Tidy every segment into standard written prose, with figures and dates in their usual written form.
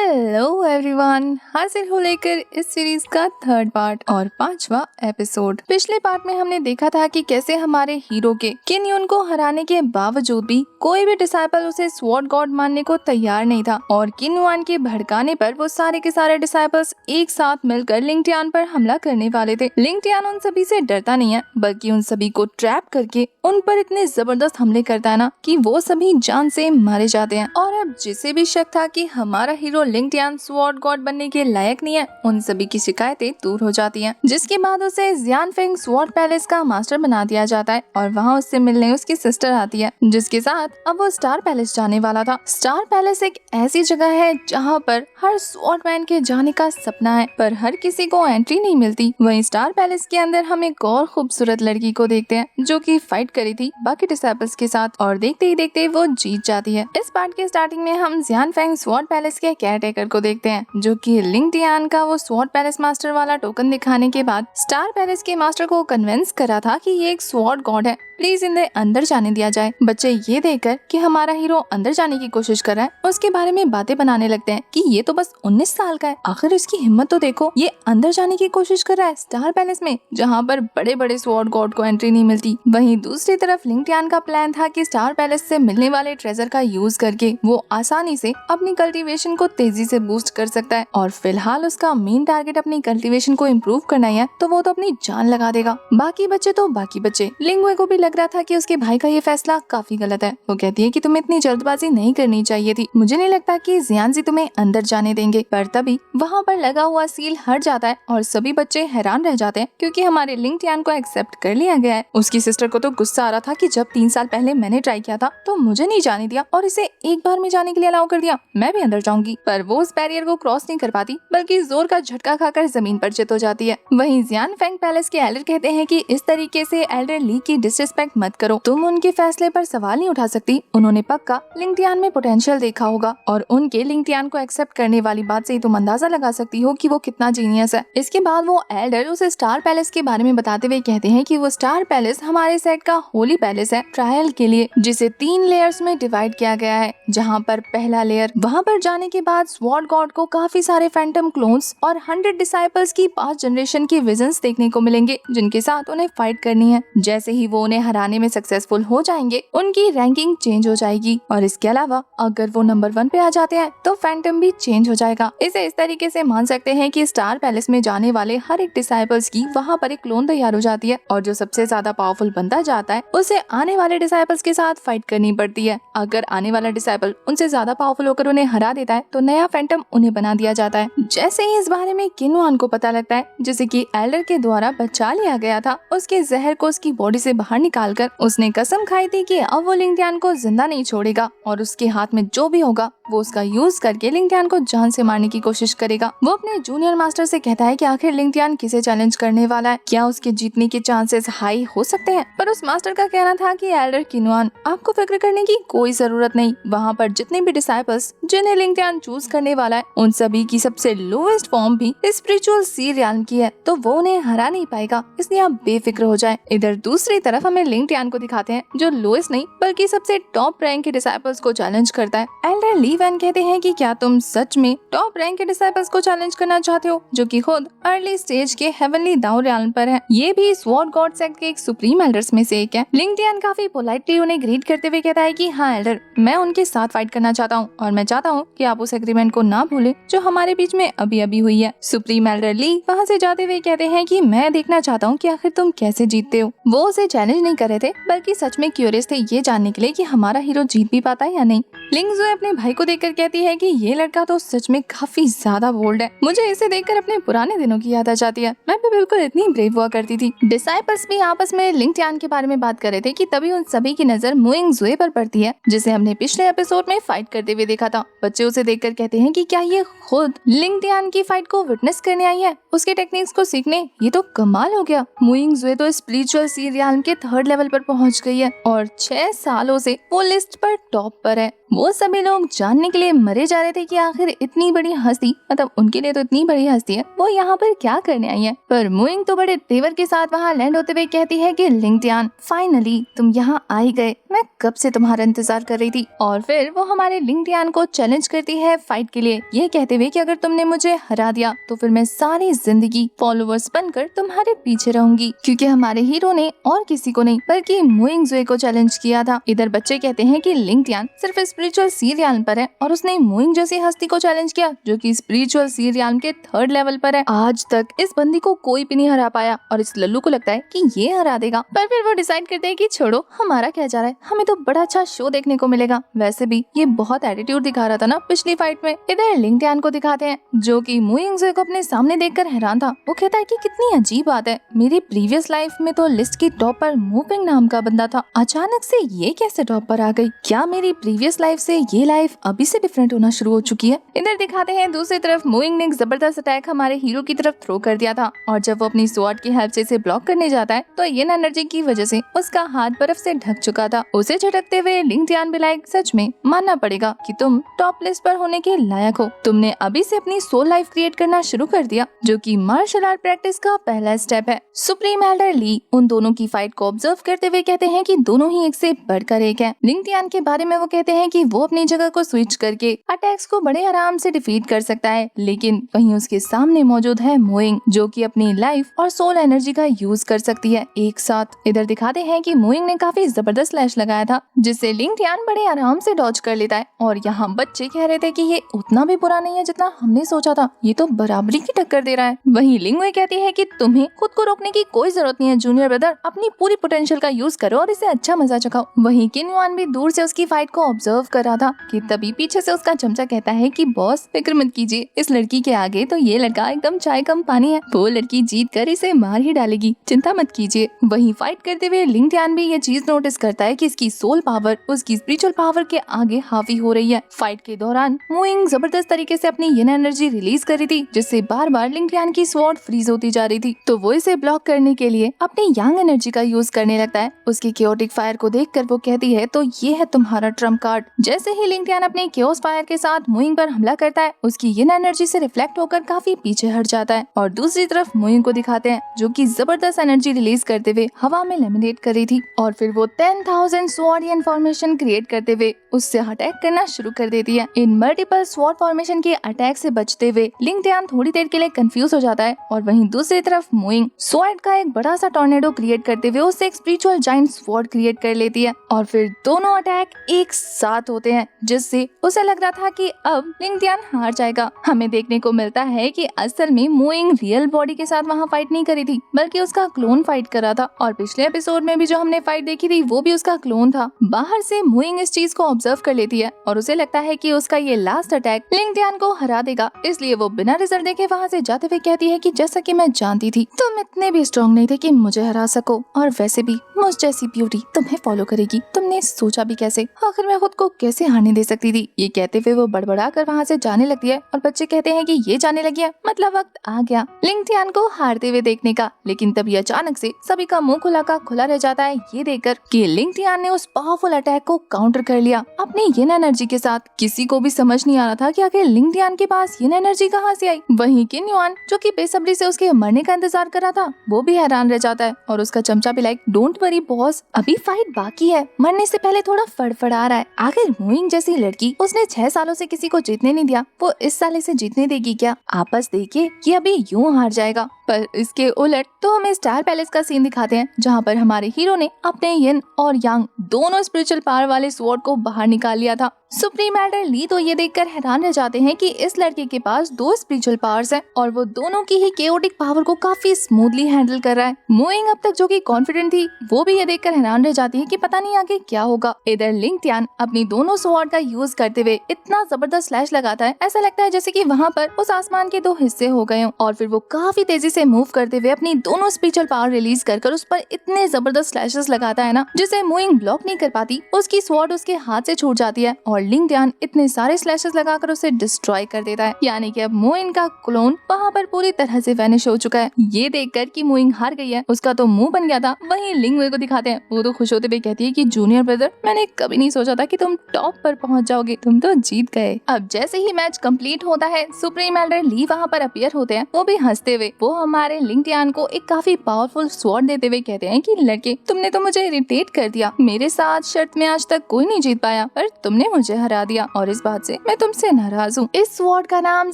Hello everyone, हाजिर हो लेकर इस सीरीज का थर्ड पार्ट और 5वां एपिसोड। पिछले पार्ट में हमने देखा था कि कैसे हमारे हीरो के किन यून को हराने के बावजूद भी कोई भी डिसाइपल उसे स्वॉर्ड गॉड मानने को तैयार नहीं था और किन युआन के भड़काने पर वो सारे के सारे डिसाइपल्स एक साथ मिलकर लिंगटियान पर हमला करने वाले थे। लिंगटियान उन सभी से डरता नहीं है, बल्कि उन सभी को ट्रैप करके उन पर इतने जबरदस्त हमले करता है ना कि वो सभी जान से मारे जाते हैं। और अब जिसे भी शक था कि हमारा हीरो लिंगटियान स्वॉर्ड गॉड बनने के लायक नहीं है, उन सभी की शिकायतें दूर हो जाती हैं। जिसके बाद उसे जियानफेंग स्वॉर्ड पैलेस का मास्टर बना दिया जाता है और वहाँ उससे मिलने उसकी सिस्टर आती है, जिसके साथ अब वो स्टार पैलेस जाने वाला था। स्टार पैलेस एक ऐसी जगह है जहाँ पर हर स्वॉर्ड मैन के जाने का सपना है, पर हर किसी को एंट्री नहीं मिलती। वहीं स्टार पैलेस के अंदर हम एक और खूबसूरत लड़की को देखते हैं जो कि फाइट करी थी बाकी डिसाइपल्स के साथ और देखते ही देखते वो जीत जाती है। इस पार्ट के स्टार्टिंग में हम जियानफेंग स्वॉर्ड पैलेस के केयरटेकर को देखते हैं, जो कि लिंगटियान का वो स्वॉर्ड पैलेस मास्टर वाला टोकन दिखाने के बाद स्टार पैलेस के मास्टर को कन्विंस करा था कि ये एक स्वॉर्ड गॉड है, प्लीज इन्हें अंदर जाने दिया जाए। बच्चे ये देखकर कि हमारा हीरो अंदर जाने की कोशिश कर रहा है, उसके बारे में बातें बनाने लगते हैं कि ये तो बस 19 साल का है, आखिर इसकी हिम्मत तो देखो, ये अंदर जाने की कोशिश कर रहा है स्टार पैलेस में, जहाँ पर बड़े बड़े स्वॉर्ड गॉड को एंट्री नहीं मिलती। वहीं दूसरी तरफ लिंगटियान का प्लान था कि स्टार पैलेस से मिलने वाले ट्रेजर का यूज करके वो आसानी से अपनी कल्टीवेशन को तेजी से बूस्ट कर सकता है और फिलहाल उसका मेन टारगेट अपनी कल्टीवेशन को इम्प्रूव करना ही है, तो वो तो अपनी जान लगा देगा। बाकी बच्चे लिंगुए को भी लग रहा था कि उसके भाई का ये फैसला काफी गलत है। वो कहती है कि तुम्हें इतनी जल्दबाजी नहीं करनी चाहिए थी, मुझे नहीं लगता कि जियानजी तुम्हें अंदर जाने देंगे। पर तभी वहाँ पर लगा हुआ सील हट जाता है और सभी बच्चे हैरान रह जाते हैं क्योंकि हमारे लिंगटियान को एक्सेप्ट कर लिया गया है। उसकी सिस्टर को तो गुस्सा आ रहा था कि जब 3 साल पहले मैंने ट्राई किया था तो मुझे नहीं जाने दिया और इसे एक बार में जाने के लिए अलाउ कर दिया, मैं भी अंदर जाऊंगी। पर वो उस बैरियर को क्रॉस नहीं कर पाती, बल्कि जोर का झटका खाकर जमीन पर चित हो जाती है। वहीं जियानफेंग पैलेस के एल्डर कहते हैं कि इस तरीके से एल्डर ली की डिसरिस्पेक्ट मत करो, तुम उनके फैसले पर सवाल नहीं उठा सकती। उन्होंने पक्का लिंगटियान में पोटेंशियल देखा होगा और उनके लिंगटियान को एक्सेप्ट करने वाली बात से ही तुम अंदाजा लगा सकती हो कि वो कितना जीनियस है। इसके बाद वो एल्डर उसे स्टार पैलेस के बारे में बताते हुए कहते हैं कि वो स्टार पैलेस हमारे सेट का होली पैलेस है ट्रायल के लिए, जिसे 3 लेयर्स में डिवाइड किया गया है। जहाँ पर पहला लेयर, वहाँ पर जाने के बाद स्वॉर्ड गॉड को काफी सारे फैंटम क्लोन्स और 100 डिसाइपल्स की 5 जनरेशन की विजन्स देखने को मिलेंगे, जिनके साथ उन्हें फाइट करनी है। जैसे ही वो उन्हें हराने में सक्सेसफुल हो जाएंगे, उनकी रैंकिंग चेंज हो जाएगी और इसके अलावा अगर वो नंबर 1 पे आ जाते हैं तो फैंटम भी चेंज हो जाएगा। इसे इस तरीके से मान सकते हैं कि स्टार पैलेस में जाने वाले हर एक डिसाइपल्स की वहाँ पर एक क्लोन तैयार हो जाती है और जो सबसे ज्यादा पावरफुल बनता जाता है उसे आने वाले डिसाइपल्स के साथ फाइट करनी पड़ती है। अगर आने वाला डिसाइपल उनसे ज्यादा पावरफुल होकर उन्हें हरा देता है तो नया फैंटम उन्हें बना दिया जाता है। जैसे ही इस बारे में किन युआन को पता लगता है, जिसे कि एल्डर के द्वारा बचा लिया गया था, उसके जहर को उसकी बॉडी से बाहर निकालकर उसने कसम खाई थी कि अब वो लिंगटियान को जिंदा नहीं छोड़ेगा और उसके हाथ में जो भी होगा वो उसका यूज करके लिंगटियान को जान से मारने की कोशिश करेगा। वो अपने जूनियर मास्टर से कहता है कि आखिर लिंगटियान किसे चैलेंज करने वाला है, क्या उसके जीतने के चांसेस हाई हो सकते हैं। पर उस मास्टर का कहना था कि एल्डर किन युआन, आपको फिक्र करने की कोई जरूरत नहीं, वहाँ पर जितने भी डिसाइपल्स जिन्हें लिंगटियान चूज करने वाला है, उन सभी की सबसे लोएस्ट फॉर्म भी स्पिरिचुअल सी रियल्म की है, तो वो उन्हें हरा नहीं पाएगा, इसलिए आप बेफिक्र हो जाए। इधर दूसरी तरफ हमें लिंगटियान को दिखाते हैं जो लोएस्ट नहीं बल्कि सबसे टॉप रैंक के डिसाइपल्स को चैलेंज करता है। एल्डर ली वैन कहते हैं कि क्या तुम सच में टॉप रैंक के डिसाइपल्स को चैलेंज करना चाहते हो, जो कि खुद अर्ली स्टेज के हेवनली दाउ रियल्म पर है। ये भी स्वॉर्ड गॉड सेक्ट के एक सुप्रीम एल्डर्स में से एक है। लिंगटियान काफी पोलाइटली उन्हें ग्रीट करते हुए कहता है कि हाँ एल्डर, मैं उनके साथ फाइट करना चाहता हूँ और मैं चाहता हूँ कि आप उस एग्रीमेंट को ना भूलें जो हमारे बीच में अभी अभी हुई है। सुप्रीम एल्डर ली वहाँ से जाते हुए कहते हैं कि मैं देखना चाहता हूँ कि आखिर तुम कैसे जीतते हो। वो उसे चैलेंज नहीं कर रहे थे, बल्कि सच में क्यूरियस थे ये जानने के लिए कि हमारा हीरो जीत भी पाता है या नहीं। लिंगजुए अपने भाई को देखकर कहती है कि ये लड़का तो सच में काफी ज्यादा बोल्ड है, मुझे इसे देखकर अपने पुराने दिनों की याद आ जाती है, मैं भी बिल्कुल इतनी ब्रेव हुआ करती थी। डिसाइपल्स भी आपस में लिंगटियान के बारे में बात कर रहे थे कि तभी उन सभी की नजर मुइंगजुए पर पड़ती है, जिसे हमने पिछले एपिसोड में फाइट करते हुए देखा था। बच्चे उसे देखकर कहते हैं कि क्या ये खुद लिंगटियान की फाइट को विटनेस करने आई है, उसके टेक्निक्स को सीखने, ये तो कमाल हो गया। मुइंगजुए तो स्पिरिचुअल सी रियल्म के 3rd लेवल पर पहुंच गई है और 6 सालों से वो लिस्ट पर टॉप पर है। वो सभी लोग जानने के लिए मरे जा रहे थे कि आखिर इतनी बड़ी हस्ती, मतलब उनके लिए तो इतनी बड़ी हस्ती है, वो यहाँ पर क्या करने आई है। पर मुइंग तो बड़े तेवर के साथ वहाँ लैंड होते हुए कहती है कि लिंगटियान, फाइनली तुम यहाँ आ ही गए, मैं कब से तुम्हारा इंतजार कर रही थी। और फिर वो हमारे लिंगटियान को चैलेंज करती है फाइट के लिए, ये कहते हुए कि अगर तुमने मुझे हरा दिया तो फिर मैं सारी जिंदगी फॉलोवर्स बनकर तुम्हारे पीछे रहूंगी, क्योंकि हमारे हीरो ने और किसी को नहीं बल्कि मुइंग जुए को चैलेंज किया था। इधर बच्चे कहते हैं कि लिंगटियान सिर्फ स्पिरिचुअल सी रियाल्म पर है और उसने मुइंग जैसी हस्ती को चैलेंज किया जो कि स्पिरिचुअल सी रियाल्म के 3rd लेवल पर है। आज तक इस बंदी को कोई भी नहीं हरा पाया और इस लल्लू को लगता है कि ये हरा देगा, पर फिर वो डिसाइड करते हैं कि छोड़ो, हमारा क्या जा रहा है, हमें तो बड़ा अच्छा शो देखने को मिलेगा। वैसे भी ये बहुत एटीट्यूड दिखा रहा था ना पिछली फाइट में। इधर लिंगटियान को दिखाते हैं जो कि मुइंग जुए को अपने सामने देखकर हैरान था। वो कहता है कि कितनी अजीब बात है, मेरी प्रीवियस लाइफ में तो लिस्ट की टॉप पर मूविंग नाम का बंदा था, अचानक से ये कैसे टॉप पर आ गई? क्या मेरी प्रीवियस लाइफ से ये लाइफ अभी से डिफरेंट होना शुरू हो चुकी है? इधर दिखाते हैं दूसरी तरफ मुइंग ने एक जबरदस्त अटैक हमारे हीरो की तरफ थ्रो कर दिया था और जब वो अपनी स्वॉर्ड की हेल्प से इसे ब्लॉक करने जाता है तो येन एनर्जी की वजह से उसका हाथ बर्फ से ढक चुका था। उसे झटकते हुए लिंगटियान भी लाइक, सच में मानना पड़ेगा कि तुम टॉप लिस्ट पर होने के लायक हो, तुमने अभी से अपनी सोल लाइफ क्रिएट करना शुरू कर दिया, जो कि मार्शल आर्ट प्रैक्टिस का पहला स्टेप है। सुप्रीम एल्डर ली उन दोनों की फाइट को ऑब्जर्व करते हुए कहते हैं कि दोनों ही एक से बढ़कर एक हैं। लिंगटियान के बारे में वो कहते हैं कि वो अपनी जगह को स्विच करके अटैक्स को बड़े आराम से डिफीट कर सकता है, लेकिन वहीं उसके सामने मौजूद है मुइंग जो कि अपनी लाइफ और सोल एनर्जी का यूज कर सकती है एक साथ। इधर दिखाते हैं कि मुइंग ने काफी जबरदस्त स्लैश लगाया था जिससे लिंगटियान बड़े आराम से डॉज कर लेता है और यहाँ बच्चे कह रहे थे कि ये उतना भी बुरा नहीं है जितना हमने सोचा था, ये तो बराबरी की टक्कर दे रहा है। वहीं लिंगवे कहती है कि तुम्हें खुद को रोकने की कोई जरूरत नहीं है जूनियर ब्रदर, अपनी पूरी पोटेंशियल का यूज करो और इसे अच्छा मजा चखाओ। वहीं किन युआन भी दूर से उसकी फाइट को ऑब्जर्व कर रहा था कि तभी पीछे से उसका चमचा कहता है कि बॉस फिक्र मत कीजिए, इस लड़की के आगे तो ये लड़का एकदम चाय कम पानी है, वो लड़की जीत कर इसे मार ही डालेगी, चिंता मत कीजिए। वहीं फाइट करते हुए लिंगटियान भी ये चीज नोटिस करता है कि इसकी सोल पावर उसकी स्पिरिचुअल पावर के आगे हावी हो रही है। फाइट के दौरान मुइंग जबरदस्त तरीके से अपनी येन एनर्जी रिलीज कर रही थी जिससे बार बार लिंगटियान की स्वॉर्ड फ्रीज होती जा रही थी, तो वो इसे ब्लॉक करने के लिए अपनी यांग एनर्जी का यूज करने लगता है। उसकी क्योटिक फायर को देखकर वो कहती है तो ये है तुम्हारा ट्रम्प कार्ड। जैसे ही लिंगटियान अपने क्योस फायर के साथ मुइंग पर हमला करता है उसकी येन एनर्जी से रिफ्लेक्ट होकर काफी पीछे हट जाता है और दूसरी तरफ मुइंग को दिखाते हैं जो कि जबरदस्त एनर्जी रिलीज करते हुए हवा में लेमिनेट कर रही थी और फिर वो 10,000 स्वॉर्डियन फॉर्मेशन क्रिएट करते हुए उससे अटैक करना शुरू कर देती है। इन मल्टीपल स्वॉर्ड फॉर्मेशन के अटैक से बचते हुए लिंगटियान थोड़ी देर के लिए कंफ्यूज हो जाता है और वहीं दूसरी तरफ मुइंग स्वॉर्ड का एक बड़ा सा टॉर्नेडो क्रिएट करते हुए उससे एक स्पिरिचुअल जायंट स्वॉर्ड क्रिएट कर लेती है और फिर दोनों अटैक एक साथ होते हैं जिससे उसे लग रहा था कि अब लिंगटियान हार जाएगा। हमें देखने को मिलता है कि असल में मुइंग रियल बॉडी के साथ वहाँ फाइट नहीं करी थी बल्कि उसका क्लोन फाइट करा था और पिछले एपिसोड में भी जो हमने फाइट देखी थी वो भी उसका क्लोन था। बाहर से मुइंग इस चीज को ऑब्जर्व कर लेती है और उसे लगता है कि उसका ये लास्ट अटैक लिंगटियान को हरा देगा, इसलिए वो बिना रिजल्ट देखे वहाँ से जाते हुए कहती है कि जैसा कि मैं जानती थी तुम इतने भी स्ट्रॉन्ग नहीं थे कि मुझे हरा सको और वैसे भी मुझ जैसी ब्यूटी तुम्हें फॉलो करेगी, तुमने सोचा भी कैसे, आखिर मैं खुद को कैसे हारने दे सकती थी। ये कहते हुए वो बड़बड़ा कर वहाँ से जाने लगती है और बच्चे कहते हैं कि ये जाने लगी है मतलब वक्त आ गया लिंगटियान को हारते हुए देखने का। लेकिन तभी अचानक से सभी का मुंह खुला का खुला रह जाता है ये देखकर कि लिंगटियान ने उस पावरफुल अटैक को काउंटर कर लिया अपनी येन एनर्जी के साथ। किसी को भी समझ नहीं आ रहा था कि आखिर लिंगटियान के पास येन एनर्जी कहाँ से आई। वहीं किन युआन जो कि बेसब्री से उसके मरने का इंतजार कर रहा था वो भी हैरान रह जाता है और उसका चमचा भी लाइक, डोंट वरी बॉस, अभी फाइट बाकी है, मरने से पहले थोड़ा फड़फड़ा रहा है। आखिर मुइंग जैसी लड़की उसने 6 सालों से किसी को जीतने नहीं दिया, वो इस साल इसे जीतने देगी क्या? आपस देखिए ये अभी यूं हार जाएगा। पर इसके उलट तो हमें स्टार पैलेस का सीन दिखाते हैं जहाँ पर हमारे हीरो ने अपने येन और यांग दोनों स्पिरिचुअल पावर वाले स्वॉर्ड को बाहर निकाल लिया था। सुप्रीम एल्डर ली तो ये देखकर हैरान रह जाते हैं कि इस लड़के के पास 2 स्पिरिचुअल पावर्स हैं और वो दोनों की ही केओटिक पावर को काफी स्मूथली हैंडल कर रहा है। मुइंग अब तक जो कि कॉन्फिडेंट थी वो भी ये देखकर हैरान रह जाती है कि पता नहीं आगे क्या होगा। इधर लिंगटियान अपनी दोनों स्वॉर्ड का यूज करते हुए इतना जबरदस्त स्लैश लगाता है ऐसा लगता है जैसे कि वहाँ पर उस आसमान के 2 हिस्से हो गए हों और फिर वो काफी तेजी से मूव करते हुए अपनी दोनों स्पिरिचुअल पावर रिलीज कर उस पर इतने जबरदस्त स्लैशेस लगाता है ना जिसे मुइंग ब्लॉक नहीं कर पाती। उसकी स्वॉर्ड उसके हाथ से छूट जाती है और और लिंग टियान इतने सारे स्लैशेस लगाकर उसे डिस्ट्रॉय कर देता है। यानी कि अब मुइंग का क्लोन वहाँ पर पूरी तरह से वैनिश हो चुका है। ये देखकर कि मुइंग हार गई है, उसका तो मुंह बन गया था, वहीं लिंग वे को दिखाते हैं। वो तो खुश होते हुए कहती है कि जूनियर ब्रदर, मैंने कभी नहीं सोचा था कि तुम टॉप पर पहुंच जाओगे, तुम तो जीत गए। अब जैसे ही मैच कंप्लीट होता है, सुप्रीम एल्डर ली वहाँ पर अपीयर होते हैं। वो भी हंसते हुए वो हमारे लिंग टियान को एक काफी पावरफुल स्वॉर्ड देते हुए कहते हैं कि लड़के, तुमने तो मुझे इरिटेट कर दिया। मेरे साथ शर्त में आज तक कोई नहीं जीत पाया, पर तुमने मुझे हरा दिया और इस बात से मैं तुमसे नाराज हूँ। इस स्वॉर्ड का नाम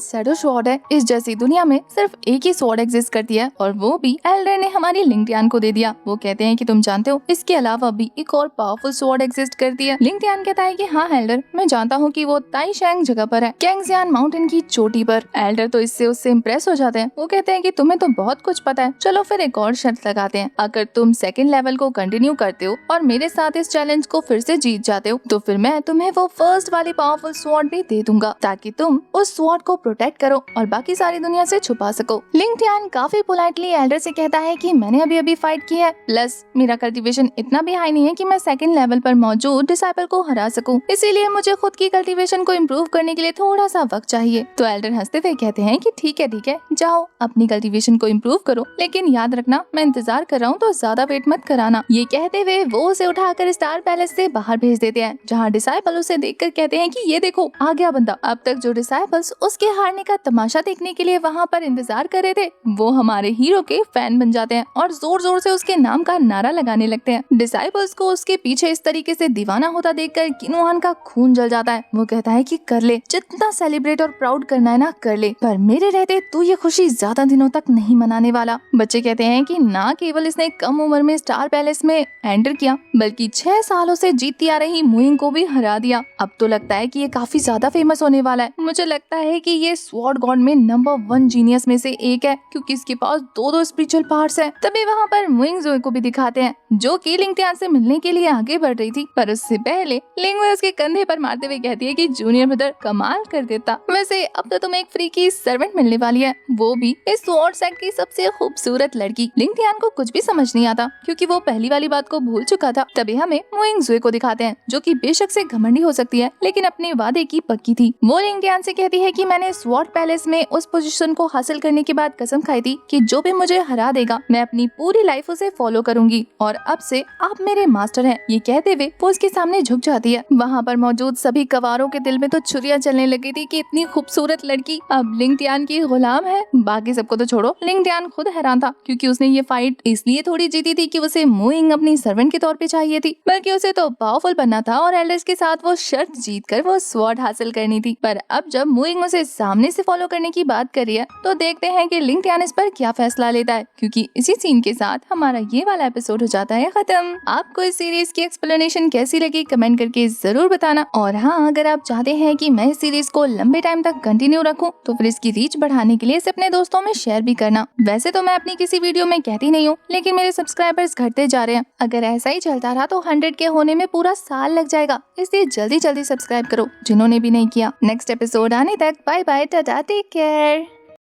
शैडो स्वॉर्ड है। इस जैसी दुनिया में सिर्फ एक ही स्वॉर्ड एग्जिस्ट करती है और वो भी एल्डर ने हमारी लिंग टियान को दे दिया। वो कहते हैं कि तुम जानते हो, इसके अलावा भी एक और पावरफुल स्वॉर्ड एग्जिस्ट करती है। लिंग टियान कहता है कि हाँ एल्डर, मैं जानता हूँ कि वो ताइशैंग जगह पर है, कैंगजियान माउंटेन की चोटी पर। एल्डर तो इससे उससे इम्प्रेस हो जाते हैं। वो कहते हैं कि तुम्हें तो बहुत कुछ पता है, चलो फिर एक और शर्त लगाते हैं। अगर तुम सेकंड लेवल को कंटिन्यू करते हो और मेरे साथ इस चैलेंज को फिर से जीत जाते हो, तो फिर मैं तुम्हें वो फर्स्ट वाली पावरफुल स्वॉर्ड भी दे दूंगा, ताकि तुम उस स्वॉर्ड को प्रोटेक्ट करो और बाकी सारी दुनिया से छुपा सको। लिंग टियान काफी पोलाइटली एल्डर से कहता है कि मैंने अभी फाइट की है, प्लस मेरा कल्टीवेशन इतना भी हाई नहीं है कि मैं सेकंड लेवल पर मौजूद डिसाइपल को हरा सकूं, इसीलिए मुझे खुद की कल्टीवेशन को इम्प्रूव करने के लिए थोड़ा सा वक्त चाहिए। तो एल्डर हंसते हुए कहते हैं कि ठीक है जाओ अपनी कल्टीवेशन को इम्प्रूव करो, लेकिन याद रखना मैं इंतजार कर रहा हूँ, तो ज्यादा वेट मत कराना। ये कहते हुए वो उसे उठाकर स्टार पैलेस से बाहर भेज देते हैं, जहाँ डिसाइपल उसे देखकर कहते हैं कि ये देखो आ गया बंदा। अब तक जो डिसाइपल्स उसके हारने का तमाशा देखने के लिए वहाँ पर इंतजार कर रहे थे, वो हमारे हीरो के फैन बन जाते हैं और जोर जोर से उसके नाम का नारा लगाने लगते हैं। डिसाइपल्स को उसके पीछे इस तरीके से दीवाना होता देखकर किनुआन का खून जल जाता है। वो कहता है कि कर ले, जितना सेलिब्रेट और प्राउड करना है ना कर ले, पर मेरे रहते तू ये खुशी ज्यादा दिनों तक नहीं मनाने वाला। बच्चे कहते हैं कि ना केवल इसने कम उम्र में स्टार पैलेस में एंटर किया, बल्कि 6 सालों से जीतती आ रही मुइंग को भी हरा दिया। अब तो लगता है कि ये काफी ज्यादा फेमस होने वाला है। मुझे लगता है कि ये स्वॉर्ड गॉड में नंबर 1 जीनियस में से एक है, क्योंकि इसके पास 2 स्पिरिचुअल पावर्स हैं। तभी वहाँ पर मुइंग जोई को भी दिखाते हैं, जो कि लिंग टियान से मिलने के लिए आगे बढ़ रही थी, पर उससे पहले लिंग वे उसके कंधे पर मारते हुए कहती है कि जूनियर ब्रदर कमाल कर देता। वैसे अब तो तुम्हें एक फ्री की सर्वेंट मिलने वाली है, वो भी इस स्वॉर्ड सेट की सबसे खूबसूरत लड़की। लिंग टियान को कुछ भी समझ नहीं आता, क्योंकि वो पहली वाली बात को भूल चुका था। तभी हमें मुइंग जोई को दिखाते हैं, जो कि बेशक से घमंडी हो सकती है, लेकिन अपने वादे की पक्की थी। वो लिंग टियान से कहती है कि मैंने स्वॉर्ड पैलेस में उस पोजीशन को हासिल करने के बाद कसम खाई थी कि जो भी मुझे हरा देगा मैं अपनी पूरी लाइफ उसे फॉलो करूंगी, और अब से आप मेरे मास्टर हैं। ये कहते हुए वो उसके सामने झुक जाती है। वहाँ पर मौजूद सभी गवारों के दिल में तो छुरियां चलने लगी थी कि इतनी खूबसूरत लड़की अब लिंग टियान की गुलाम है। बाकी सबको तो छोड़ो, लिंग टियान खुद हैरान था, क्योंकि उसने ये फाइट इसलिए थोड़ी जीती थी कि उसे मुइंग अपनी सर्वेंट के तौर पे चाहिए थी, बल्कि उसे तो पावरफुल बनना था और एल्डर्स के साथ वो शर्त जीत कर वो स्वॉर्ड हासिल करनी थी। पर अब जब मुइंग उसे सामने से फॉलो करने की बात कर रही है, तो देखते हैं कि लिंग टियान इस पर क्या फैसला लेता है, क्योंकि इसी सीन के साथ हमारा ये वाला एपिसोड हो जाता है खत्म। आपको इस सीरीज की एक्सप्लेनेशन कैसी लगी कमेंट करके जरूर बताना। और हाँ, अगर आप चाहते हैं कि मैं इस सीरीज को लंबे टाइम तक कंटिन्यू रखूं, तो फिर इसकी रीच बढ़ाने के लिए इसे अपने दोस्तों में शेयर भी करना। वैसे तो मैं अपनी किसी वीडियो में कहती नहीं हूँ, लेकिन मेरे सब्सक्राइबर्स घटते जा रहे हैं। अगर ऐसा ही चलता रहा तो 100 के होने में पूरा साल लग जाएगा, इसलिए जल्दी जल्दी सब्सक्राइब करो जिन्होंने भी नहीं किया। नेक्स्ट एपिसोड आने तक bye bye, tata, take care.